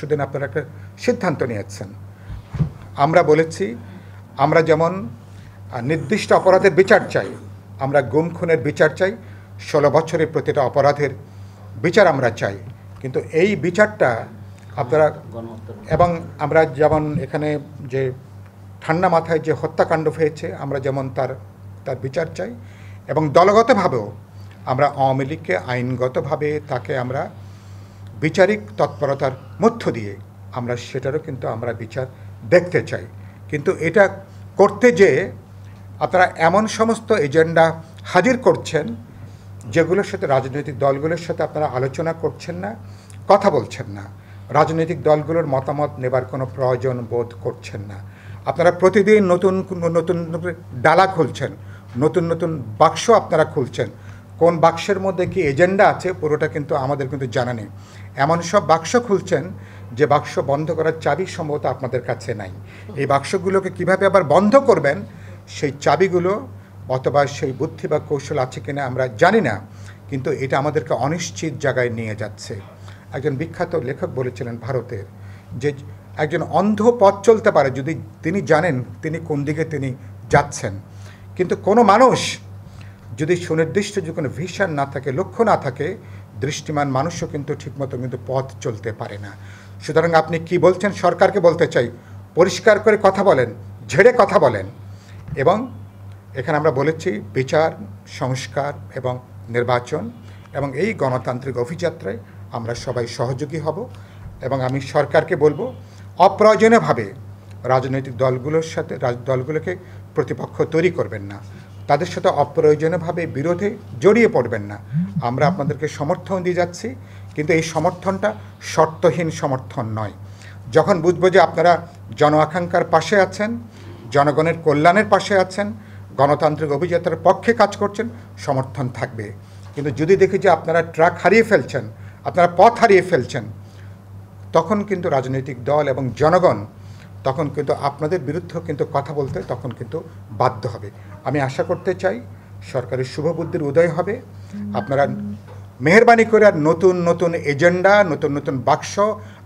পরশুদিন আপনারা একটা সিদ্ধান্ত নিয়েছেন। আমরা বলেছি আমরা যেমন নির্দিষ্ট অপরাধের বিচার চাই, আমরা গুম খুনের বিচার চাই, 16 বছরের প্রতিটা অপরাধের বিচার আমরা চাই, কিন্তু এই বিচারটা আপনারা এবং আমরা যেমন এখানে যে ঠান্ডা মাথায় যে হত্যাকাণ্ড হয়েছে আমরা যেমন তার বিচার চাই, এবং দলগতভাবেও আমরা আওয়ামী লীগকে আইনগতভাবে তাকে আমরা বিচারিক তৎপরতার মধ্য দিয়ে আমরা সেটারও কিন্তু আমরা বিচার দেখতে চাই। কিন্তু এটা করতে যেয়ে আপনারা এমন সমস্ত এজেন্ডা হাজির করছেন যেগুলোর সাথে রাজনৈতিক দলগুলোর সাথে আপনারা আলোচনা করছেন না, কথা বলছেন না, রাজনৈতিক দলগুলোর মতামত নেবার কোনো প্রয়োজন বোধ করছেন না। আপনারা প্রতিদিন নতুন নতুন ডালা খুলছেন, নতুন নতুন বাক্স আপনারা খুলছেন। কোন বাক্সের মধ্যে কি এজেন্ডা আছে পুরোটা কিন্তু আমাদের কিন্তু জানা নেই। এমন সব বাক্স খুলছেন যে বাক্স বন্ধ করার চাবি সম্ভবত আপনাদের কাছে নাই। এই বাক্সগুলোকে কিভাবে আবার বন্ধ করবেন সেই চাবিগুলো অথবা সেই বুদ্ধি বা কৌশল আছে কিনা আমরা জানি না, কিন্তু এটা আমাদেরকে অনিশ্চিত জায়গায় নিয়ে যাচ্ছে। একজন বিখ্যাত লেখক বলেছিলেন ভারতের যে একজন অন্ধ পথ চলতে পারে যদি তিনি জানেন তিনি কোন দিকে তিনি যাচ্ছেন, কিন্তু কোনো মানুষ যদি সুনির্দিষ্ট যে কোনো ভিশন না থাকে, লক্ষ্য না থাকে, দৃষ্টিমান মানুষও কিন্তু ঠিকমতো কিন্তু পথ চলতে পারে না। সুতরাং আপনি কি বলছেন সরকারকে বলতে চাই, পরিষ্কার করে কথা বলেন, ঝেড়ে কথা বলেন। এবং এখানে আমরা বলেছি বিচার, সংস্কার এবং নির্বাচন এবং এই গণতান্ত্রিক অভিযাত্রায় আমরা সবাই সহযোগী হব। এবং আমি সরকারকে বলবো অপ্রয়োজনীয়ভাবে রাজনৈতিক দলগুলোকে প্রতিপক্ষ তৈরি করবেন না, তাদের সাথে অপ্রয়োজনীয়ভাবে বিরোধে জড়িয়ে পড়বেন না। আমরা আপনাদেরকে সমর্থন দিয়ে যাচ্ছি, কিন্তু এই সমর্থনটা শর্তহীন সমর্থন নয়। যখন বুঝবো যে আপনারা জন আকাঙ্ক্ষার পাশে আছেন, জনগণের কল্যাণের পাশে আছেন, গণতান্ত্রিক অভিযাত্রার পক্ষে কাজ করছেন, সমর্থন থাকবে। কিন্তু যদি দেখি যে আপনারা ট্র্যাক হারিয়ে ফেলছেন, আপনারা পথ হারিয়ে ফেলছেন, তখন কিন্তু রাজনৈতিক দল এবং জনগণ তখন কিন্তু আপনাদের বিরুদ্ধেও কিন্তু কথা বলতে তখন কিন্তু বাধ্য হবে। আমি আশা করতে চাই সরকারের শুভবুদ্ধির উদয় হবে। আপনারা মেহেরবানি করে আর নতুন নতুন এজেন্ডা, নতুন নতুন বাক্স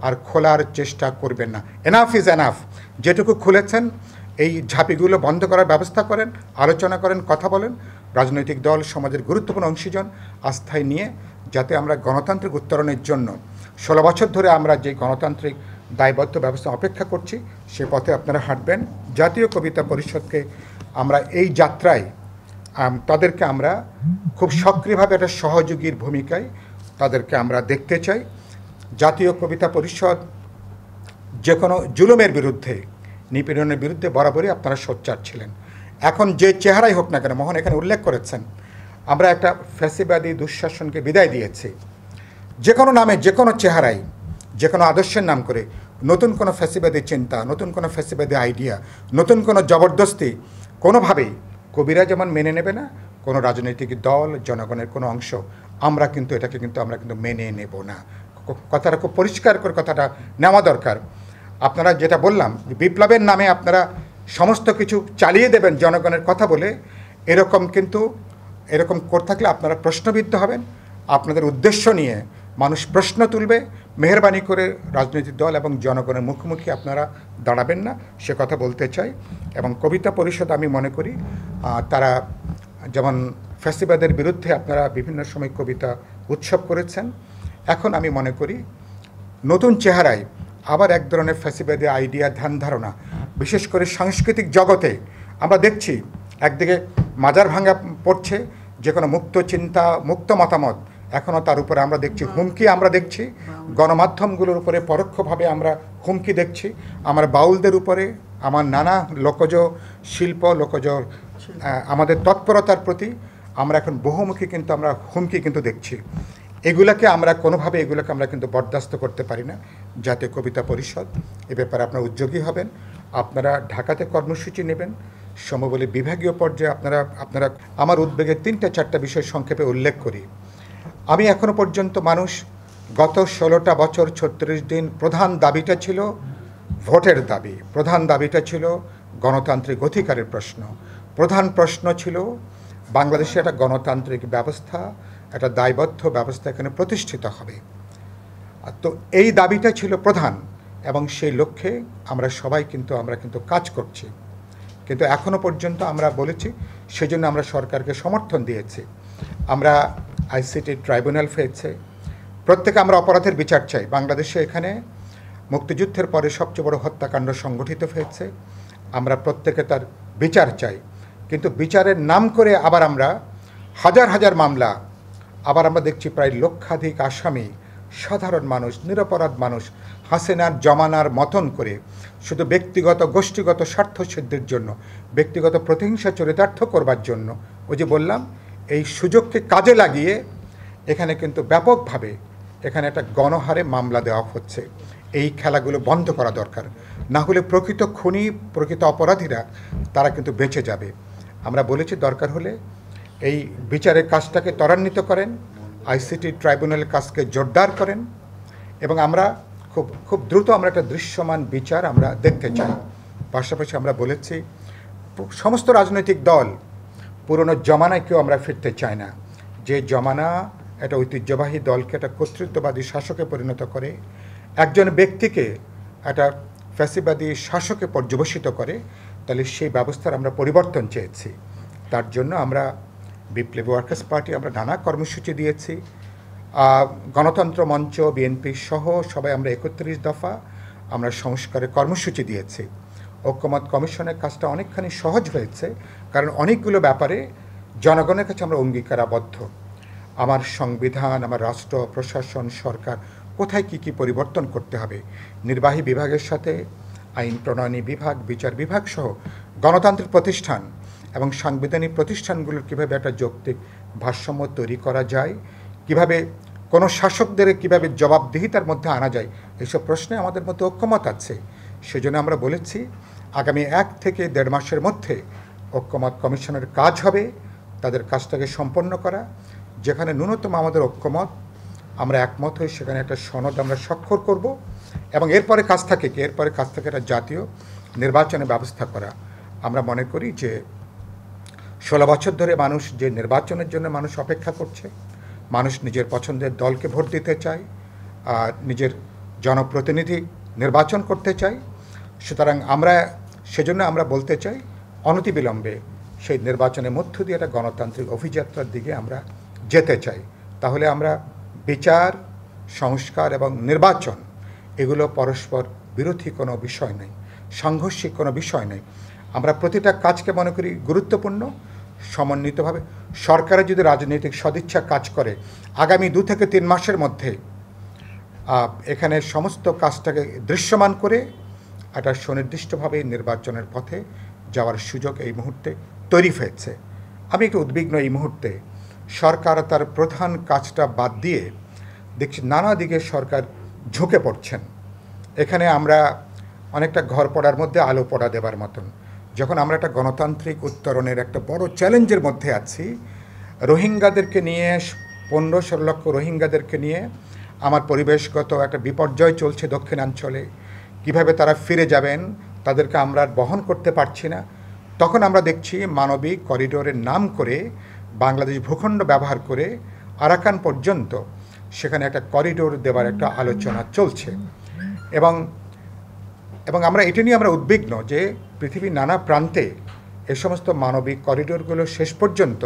আর খোলার চেষ্টা করবেন না। Enough is enough. যেটুকু খুলেছেন এই ঝাঁপিগুলো বন্ধ করার ব্যবস্থা করেন, আলোচনা করেন, কথা বলেন। রাজনৈতিক দল সমাজের গুরুত্বপূর্ণ অংশীজন আস্থায় নিয়ে যাতে আমরা গণতান্ত্রিক উত্তরণের জন্য 16 বছর ধরে আমরা যে গণতান্ত্রিক দায়বদ্ধ ব্যবস্থা অপেক্ষা করছি সে পথে আপনারা হাঁটবেন। জাতীয় কবিতা পরিষদকে আমরা এই যাত্রায় তাদেরকে আমরা খুব সক্রিয়ভাবে একটা সহযোগীর ভূমিকায় তাদেরকে আমরা দেখতে চাই। জাতীয় কবিতা পরিষদ যে কোনো জুলুমের বিরুদ্ধে, নিপীড়নের বিরুদ্ধে বরাবরই আপনারা সোচ্চার ছিলেন। এখন যে চেহারাই হোক না কেন, মোহন এখানে উল্লেখ করেছেন, আমরা একটা ফ্যাসিবাদী দুঃশাসনকে বিদায় দিয়েছি। যে কোনো নামে, যে কোনো চেহারায়, যে কোনো আদর্শের নাম করে নতুন কোনো ফ্যাসিবাদী চিন্তা, নতুন কোনো ফ্যাসিবাদী আইডিয়া, নতুন কোনো জবরদস্তি কোনোভাবেই কবিরা যেমন মেনে নেবে না, কোনো রাজনৈতিক দল, জনগণের কোনো অংশ আমরা কিন্তু এটাকে কিন্তু আমরা কিন্তু মেনে নেব না। কথাটা খুব পরিষ্কার করে কথাটা নেওয়া দরকার। আপনারা যেটা বললাম বিপ্লবের নামে আপনারা সমস্ত কিছু চালিয়ে দেবেন জনগণের কথা বলে, এরকম করতে থাকলে আপনারা প্রশ্নবিদ্ধ হবেন। আপনাদের উদ্দেশ্য নিয়ে মানুষ প্রশ্ন তুলবে। মেহেরবানি করে রাজনৈতিক দল এবং জনগণের মুখোমুখি আপনারা দাঁড়াবেন না, সে কথা বলতে চাই। এবং কবিতা পরিষদ আমি মনে করি তারা যেমন ফ্যাসিবাদের বিরুদ্ধে আপনারা বিভিন্ন সময় কবিতা উৎসব করেছেন, এখন আমি মনে করি নতুন চেহারায় আবার এক ধরনের ফ্যাসিবাদী আইডিয়া, ধ্যান ধারণা, বিশেষ করে সাংস্কৃতিক জগতে আমরা দেখছি একদিকে মাজার ভাঙা পড়ছে, যে কোনো মুক্ত চিন্তা, মুক্ত মতামত এখনও তার উপরে আমরা দেখছি হুমকি। আমরা দেখছি গণমাধ্যমগুলোর উপরে পরোক্ষভাবে আমরা হুমকি দেখছি। আমার বাউলদের উপরে, আমার নানা লোকজ শিল্প, লোকজ আমাদের তৎপরতার প্রতি আমরা এখন বহুমুখী কিন্তু আমরা হুমকি কিন্তু দেখছি। এগুলোকে আমরা কোনোভাবে আমরা কিন্তু বরদাস্ত করতে পারি না। জাতীয় কবিতা পরিষদ এ ব্যাপারে আপনারা উদ্যোগী হবেন। আপনারা ঢাকাতে কর্মসূচি নেবেন, সম্ভব বিভাগীয় পর্যায়ে আপনারা আমার উদ্বেগের 3-4টা বিষয় সংক্ষেপে উল্লেখ করি। আমি এখনো পর্যন্ত গত 16টা বছর 36 দিন প্রধান দাবিটা ছিল ভোটের দাবি, প্রধান দাবিটা ছিল গণতান্ত্রিক অধিকারের প্রশ্ন, প্রধান প্রশ্ন ছিল বাংলাদেশে একটা গণতান্ত্রিক ব্যবস্থা, একটা দায়বদ্ধ ব্যবস্থা এখানে প্রতিষ্ঠিত হবে। তো এই দাবিটা ছিল প্রধান, এবং সেই লক্ষ্যে আমরা সবাই কিন্তু কাজ করছি। কিন্তু এখনও পর্যন্ত আমরা বলেছি, সেজন্য আমরা সরকারকে সমর্থন দিয়েছি। আমরা আইসিটি ট্রাইব্যুনাল হয়েছে, প্রত্যেকে আমরা অপরাধের বিচার চাই। বাংলাদেশে এখানে মুক্তিযুদ্ধের পরে সবচেয়ে বড় হত্যাকাণ্ড সংগঠিত হয়েছে, আমরা প্রত্যেকে তার বিচার চাই। কিন্তু বিচারের নাম করে আবার আমরা হাজার হাজার মামলা, আবার আমরা দেখছি প্রায় লক্ষাধিক আসামি, সাধারণ মানুষ, নিরপরাধ মানুষ হাসিনার জমানার মতন করে শুধু ব্যক্তিগত গোষ্ঠীগত স্বার্থ সিদ্ধির জন্য, ব্যক্তিগত প্রতিহিংসা চরিতার্থ করবার জন্য, ওই যে বললাম, এই সুযোগকে কাজে লাগিয়ে এখানে কিন্তু ব্যাপকভাবে এখানে একটা গণহারে মামলা দেওয়া হচ্ছে। এই খেলাগুলো বন্ধ করা দরকার, না হলে প্রকৃত খুনি, প্রকৃত অপরাধীরা তারা কিন্তু বেঁচে যাবে। আমরা বলেছি দরকার হলে এই বিচারের কাজটাকে ত্বরান্বিত করেন, আইসিটি ট্রাইব্যুনালের কাজকে জোরদার করেন, এবং আমরা খুব দ্রুত আমরা একটা দৃশ্যমান বিচার আমরা দেখতে চাই। পাশাপাশি আমরা বলেছি সমস্ত রাজনৈতিক দল পুরনো জমানায় কেউ আমরা ফিরতে চাই না, যে জমানা একটা ঐতিহ্যবাহী দলকে একটা কর্তৃত্ববাদী শাসকে পরিণত করে, একজন ব্যক্তিকে একটা ফ্যাসিবাদী শাসকে পর্যবসিত করে। তাহলে সেই ব্যবস্থার আমরা পরিবর্তন চেয়েছি। তার জন্য আমরা বিপ্লবী ওয়ার্কার্স পার্টি আমরা নানা কর্মসূচি দিয়েছি, গণতন্ত্র মঞ্চ, বিএনপি সহ সবাই আমরা 31 দফা আমরা সংস্কারের কর্মসূচি দিয়েছি। ঐক্যমত কমিশনের কাজটা অনেকখানি সহজ হয়েছে, কারণ অনেকগুলো ব্যাপারে জনগণের কাছে আমরা অঙ্গীকারাবদ্ধ। আমার সংবিধান, আমার রাষ্ট্র, প্রশাসন, সরকার কোথায় কী পরিবর্তন করতে হবে, নির্বাহী বিভাগের সাথে আইন প্রণয়নী বিভাগ, বিচার বিভাগ সহ গণতান্ত্রিক প্রতিষ্ঠান এবং সাংবিধানিক প্রতিষ্ঠানগুলোর কীভাবে একটা যৌক্তিক ভারসাম্য তৈরি করা যায়, কিভাবে কোনো শাসকদের কিভাবে জবাবদিহিতার মধ্যে আনা যায়, এইসব প্রশ্নে আমাদের মধ্যে ঐক্যমত আছে। সেজন্য আমরা বলেছি আগামী 1 থেকে 1.5 মাসের মধ্যে ঐক্যমত কমিশনের কাজ হবে, তাদের কাজটাকে সম্পন্ন করা। যেখানে ন্যূনতম আমাদের ঐক্যমত, আমরা একমত হয়ে সেখানে একটা সনদ আমরা স্বাক্ষর করব, এবং এরপরে কাজ থাকে একটা জাতীয় নির্বাচনের ব্যবস্থা করা। আমরা মনে করি যে 16 বছর ধরে মানুষ যে নির্বাচনের জন্য মানুষ অপেক্ষা করছে, মানুষ নিজের পছন্দের দলকে ভোট দিতে চায়, আর নিজের জনপ্রতিনিধি নির্বাচন করতে চায়। সুতরাং সেজন্য আমরা বলতে চাই অনতিবিলম্বে সেই নির্বাচনের মধ্য দিয়ে একটা গণতান্ত্রিক অভিযাত্রার দিকে আমরা যেতে চাই। তাহলে আমরা বিচার, সংস্কার এবং নির্বাচন এগুলো পরস্পর বিরোধী কোনো বিষয় নেই, সাংঘর্ষিক কোনো বিষয় নেই। আমরা প্রতিটা কাজকে মনে করি গুরুত্বপূর্ণ, সমন্বিতভাবে সরকারের যদি রাজনৈতিক সদিচ্ছা কাজ করে, আগামী 2 থেকে 3 মাসের মধ্যে এখানে সমস্ত কাজটাকে দৃশ্যমান করে একটা সুনির্দিষ্টভাবে নির্বাচনের পথে যাওয়ার সুযোগ এই মুহূর্তে তৈরি হয়েছে। আমি একটু উদ্বিগ্ন এই মুহূর্তে, সরকার তার প্রধান কাজটা বাদ দিয়ে দেখছি নানা দিকে সরকার ঝুঁকে পড়ছেন। এখানে আমরা অনেকটা ঘর পড়ার মধ্যে আলো পড়া দেবার মতন, যখন আমরা একটা গণতান্ত্রিক উত্তরণের একটা বড় চ্যালেঞ্জের মধ্যে আছি, রোহিঙ্গাদেরকে নিয়ে 15-16 লক্ষ রোহিঙ্গাদেরকে নিয়ে আমার পরিবেশগত একটা বিপর্যয় চলছে দক্ষিণাঞ্চলে, কিভাবে তারা ফিরে যাবেন তাদেরকে আমরা বহন করতে পারছি না। তখন আমরা দেখছি মানবিক করিডোরের নাম করে বাংলাদেশ ভূখণ্ড ব্যবহার করে আরাকান পর্যন্ত সেখানে একটা করিডোর দেওয়ার একটা আলোচনা চলছে, এবং আমরা এটা নিয়ে আমরা উদ্বিগ্ন যে পৃথিবীর নানা প্রান্তে এ সমস্ত মানবিক করিডোরগুলো শেষ পর্যন্ত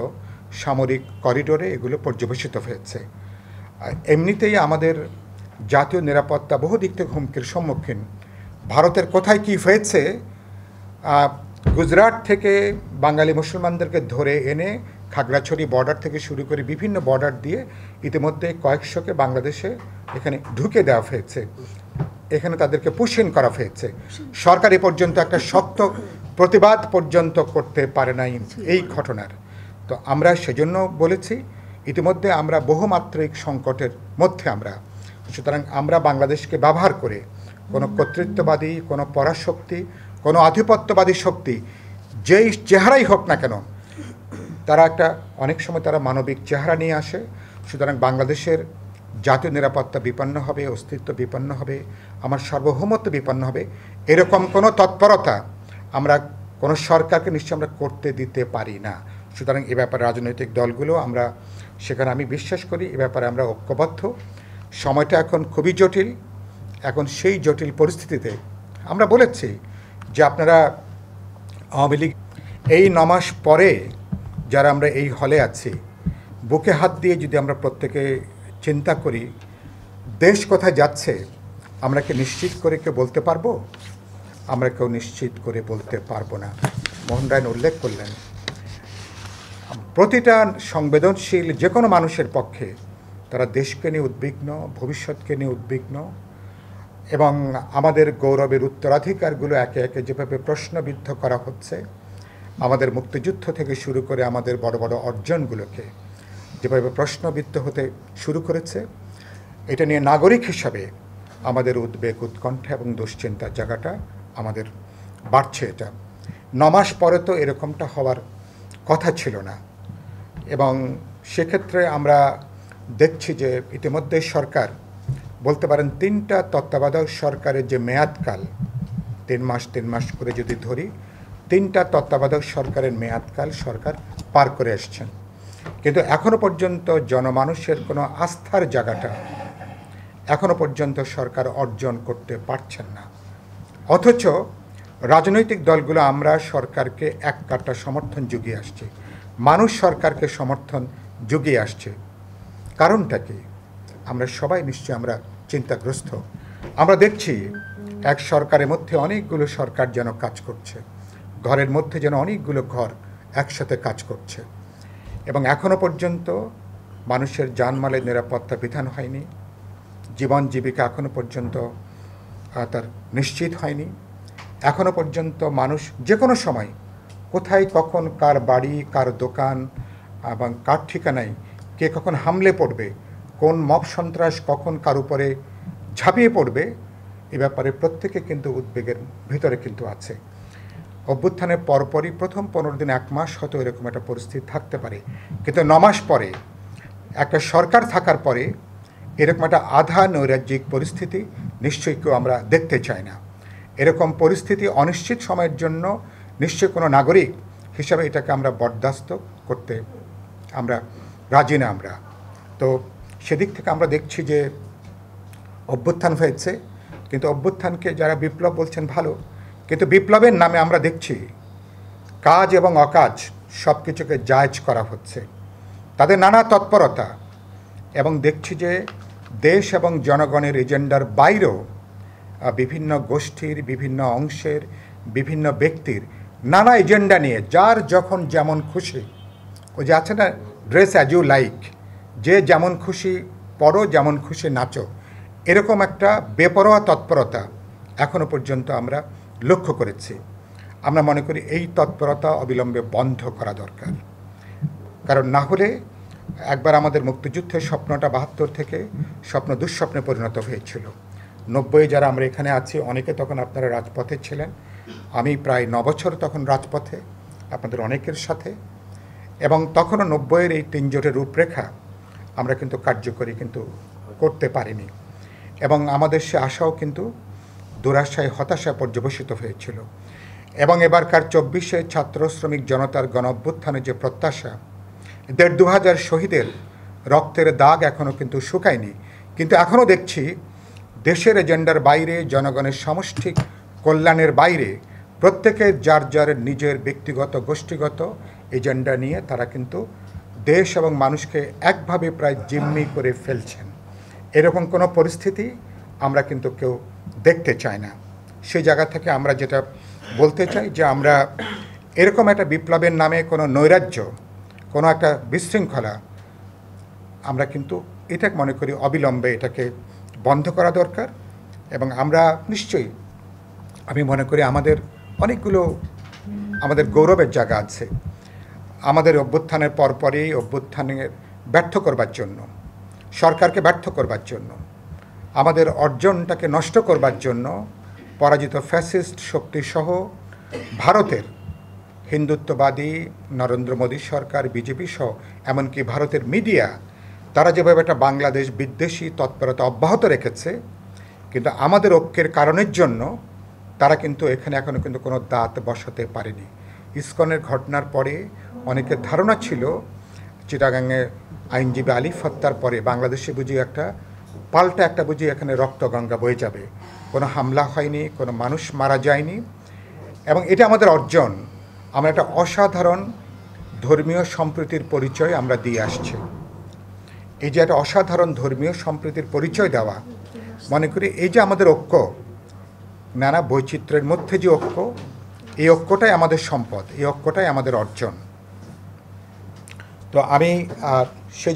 সামরিক করিডোরে এগুলো পর্যবেসিত হয়েছে। এমনিতেই আমাদের জাতীয় নিরাপত্তা বহু দিক থেকে হুমকির সম্মুখীন। ভারতের কোথায় কী হয়েছে, গুজরাট থেকে বাঙালি মুসলমানদেরকে ধরে এনে খাগড়াছড়ি বর্ডার থেকে শুরু করে বিভিন্ন বর্ডার দিয়ে ইতিমধ্যে কয়েকশোকে বাংলাদেশে এখানে ঢুকে দেওয়া হয়েছে, এখানে তাদেরকে পুশিন করা হয়েছে। সরকার এ পর্যন্ত একটা শক্ত প্রতিবাদ পর্যন্ত করতে পারে নাই এই ঘটনার। তো আমরা সেজন্য বলেছি ইতিমধ্যে আমরা বহুমাত্রিক সংকটের মধ্যে আমরা, সুতরাং আমরা বাংলাদেশকে ব্যবহার করে কোনো কর্তৃত্ববাদী, কোনো পরাশক্তি, কোনো আধিপত্যবাদী শক্তি যেই চেহারাই হোক না কেন, তারা অনেক সময় তারা মানবিক চেহারা নিয়ে আসে। সুতরাং বাংলাদেশের জাতীয় নিরাপত্তা বিপন্ন হবে, অস্তিত্ব বিপন্ন হবে, আমার সার্বভৌমত্ব বিপন্ন হবে, এরকম কোনো তৎপরতা আমরা কোনো সরকারকে নিশ্চয় আমরা করতে দিতে পারি না। সুতরাং এ ব্যাপারে রাজনৈতিক দলগুলো আমরা সেখানে আমি বিশ্বাস করি এ ব্যাপারে আমরা ঐক্যবদ্ধ। সময়টা এখন খুবই জটিল। এখন সেই জটিল পরিস্থিতিতে আমরা বলেছি যে আপনারা আওয়ামী লীগ এই 9 মাস পরে যারা আমরা এই হলে আছি, বুকে হাত দিয়ে যদি আমরা প্রত্যেকে চিন্তা করি দেশ কোথায় যাচ্ছে, আমরা কি নিশ্চিত করে কেউ বলতে পারবো? আমরা কেউ নিশ্চিত করে বলতে পারবো না। মোহন রায় উল্লেখ করলেন প্রতিটা সংবেদনশীল যে কোনো মানুষের পক্ষে তারা দেশকে নিয়ে উদ্বিগ্ন, ভবিষ্যৎকে নিয়ে উদ্বিগ্ন, এবং আমাদের গৌরবের উত্তরাধিকারগুলো একে একে যেভাবে প্রশ্নবিদ্ধ করা হচ্ছে, আমাদের মুক্তিযুদ্ধ থেকে শুরু করে আমাদের বড় বড় অর্জনগুলোকে যেভাবে প্রশ্নবিদ্ধ হতে শুরু করেছে, এটা নিয়ে নাগরিক হিসাবে আমাদের উদ্বেগ, উৎকণ্ঠা এবং দুশ্চিন্তার জায়গাটা আমাদের বাড়ছে। এটা 9 মাস পরে তো এরকমটা হওয়ার কথা ছিল না। এবং সেক্ষেত্রে আমরা দেখছি যে ইতিমধ্যে সরকার বলতে পারেন 3টা তত্ত্বাবধায়ক সরকারের যে মেয়াদকাল 3 মাস করে যদি ধরি, 3টা তত্ত্বাবধায়ক সরকারের মেয়াদকাল সরকার পার করে আসছেন, কিন্তু এখনো পর্যন্ত জনমানুষের কোনো আস্থার জায়গাটা এখনো পর্যন্ত সরকার অর্জন করতে পারছেন না। অথচ রাজনৈতিক দলগুলো আমরা সরকারকে এক কাট্টা সমর্থন জুগিয়ে আসছে, মানুষ সরকারকে সমর্থন জুগিয়ে আসছে। কারণটা কি? আমরা সবাই নিশ্চয়ই আমরা চিন্তাগ্রস্ত। আমরা দেখছি এক সরকারের মধ্যে অনেকগুলো সরকার যেন কাজ করছে, ঘরের মধ্যে যেন অনেকগুলো ঘর একসাথে কাজ করছে, এবং এখনো পর্যন্ত মানুষের জানমালের নিরাপত্তা বিধান হয়নি, জীবন জীবিকা এখনো পর্যন্ত তার নিশ্চিত হয়নি। এখনো পর্যন্ত মানুষ যে কোনো সময় কোথায় কখন কার বাড়ি, কার দোকান এবং কার ঠিকানায় কে কখন হামলে পড়বে, কোন মব সন্ত্রাস কখন কার উপরে ঝাঁপিয়ে পড়বে, এ ব্যাপারে প্রত্যেকে কিন্তু উদ্বেগের ভিতরে কিন্তু আছে। অভ্যুত্থানের পরপরই প্রথম 15 দিন 1 মাস হয়তো এরকম একটা পরিস্থিতি থাকতে পারে, কিন্তু 9 মাস পরে একটা সরকার থাকার পরে এরকম একটা আধা নৈরাজ্যিক পরিস্থিতি নিশ্চয়ই কেউ আমরা দেখতে চাই না। এরকম পরিস্থিতি অনিশ্চিত সময়ের জন্য নিশ্চয়ই কোনো নাগরিক হিসাবে এটাকে আমরা বরদাস্ত করতে আমরা রাজি না। আমরা তো সেদিক থেকে আমরা দেখছি যে অভ্যুত্থান হয়েছে, কিন্তু অভ্যুত্থানকে যারা বিপ্লব বলছেন ভালো, কিন্তু বিপ্লবের নামে আমরা দেখছি কাজ এবং অকাজ সব কিছুকে জায়েজ করা হচ্ছে, তাদের নানা তৎপরতা, এবং দেখছি যে দেশ এবং জনগণের এজেন্ডার বাইরেও বিভিন্ন গোষ্ঠীর, বিভিন্ন অংশের, বিভিন্ন ব্যক্তির নানা এজেন্ডা নিয়ে যার যখন যেমন খুশি, ওই যে আছে না ড্রেস অ্যাজ ইউ লাইক, যে যেমন খুশি পড়ো, যেমন খুশি নাচো, এরকম একটা বেপরোয়া তৎপরতা এখনো পর্যন্ত আমরা লক্ষ্য করেছি। আমরা মনে করি এই তৎপরতা অবিলম্বে বন্ধ করা দরকার, কারণ না হলে একবার আমাদের মুক্তিযুদ্ধের স্বপ্নটা 72 থেকে স্বপ্ন দুঃস্বপ্নে পরিণত হয়েছিল। 90 যারা আমরা এখানে আছি অনেকে তখন আপনারা রাজপথে ছিলেন, আমি প্রায় 9 বছর তখন রাজপথে আপনাদের অনেকের সাথে, এবং তখনও 90-এর এই 3 জোটের রূপরেখা আমরা কিন্তু কার্যকরী কিন্তু করতে পারিনি, এবং আমাদের সে আশাও কিন্তু দুরাশায়, হতাশায় পর্যবসিত হয়েছিল। এবং এবারকার 24-এ ছাত্র শ্রমিক জনতার গণ অভ্যুত্থানের যে প্রত্যাশা, 1,500 শহীদের রক্তের দাগ এখনও কিন্তু শুকায়নি, কিন্তু এখনও দেখছি দেশের এজেন্ডার বাইরে, জনগণের সামষ্টিক কল্যাণের বাইরে প্রত্যেকে যার যার নিজের ব্যক্তিগত, গোষ্ঠীগত এজেন্ডা নিয়ে তারা কিন্তু দেশ এবং মানুষকে একভাবে প্রায় জিম্মি করে ফেলছেন। এরকম কোনো পরিস্থিতি আমরা কিন্তু কেউ দেখতে চাই না। সেই জায়গা থেকে আমরা যেটা বলতে চাই যে আমরা এরকম একটা বিপ্লবের নামে কোনো নৈরাজ্য, কোনো একটা বিশৃঙ্খলা, আমরা কিন্তু এটা মনে করি অবিলম্বে এটাকে বন্ধ করা দরকার। এবং আমরা নিশ্চয়ই, আমি মনে করি আমাদের অনেকগুলো আমাদের গৌরবের জায়গা আছে। আমাদের অভ্যুত্থানের পরপরই অভ্যুত্থানের ব্যর্থ করবার জন্য, সরকারকে ব্যর্থ করবার জন্য, আমাদের অর্জনটাকে নষ্ট করবার জন্য পরাজিত ফ্যাসিস্ট শক্তিসহ ভারতের হিন্দুত্ববাদী নরেন্দ্র মোদী সরকার, বিজেপি সহ এমনকি ভারতের মিডিয়া, তারা যেভাবে একটা বাংলাদেশ বিদ্বেষী তৎপরতা অব্যাহত রেখেছে, কিন্তু আমাদের ঐক্যের কারণের জন্য তারা কিন্তু এখানে এখনও কিন্তু কোনো দাঁত বসাতে পারেনি। ইসকনের ঘটনার পরে অনেকের ধারণা ছিল চিটাগাংয়ে আইনজীবী আলিফ হত্যার পরে বাংলাদেশে বুঝি একটা পাল্টা একটা বুঝি এখানে রক্তগঙ্গা বয়ে যাবে। কোনো হামলা হয়নি, কোনো মানুষ মারা যায়নি, এবং এটা আমাদের অর্জন। আমরা একটা অসাধারণ ধর্মীয় সম্প্রীতির পরিচয় আমরা দিয়ে আসছি। এই যে একটা অসাধারণ ধর্মীয় সম্প্রীতির পরিচয় দেওয়া, মনে করি এই যে আমাদের ঐক্য, নানা বৈচিত্র্যের মধ্যে যে ঐক্য, এই ঐক্যটাই আমাদের সম্পদ, এই ঐক্যটাই আমাদের অর্জন। তো আমি সে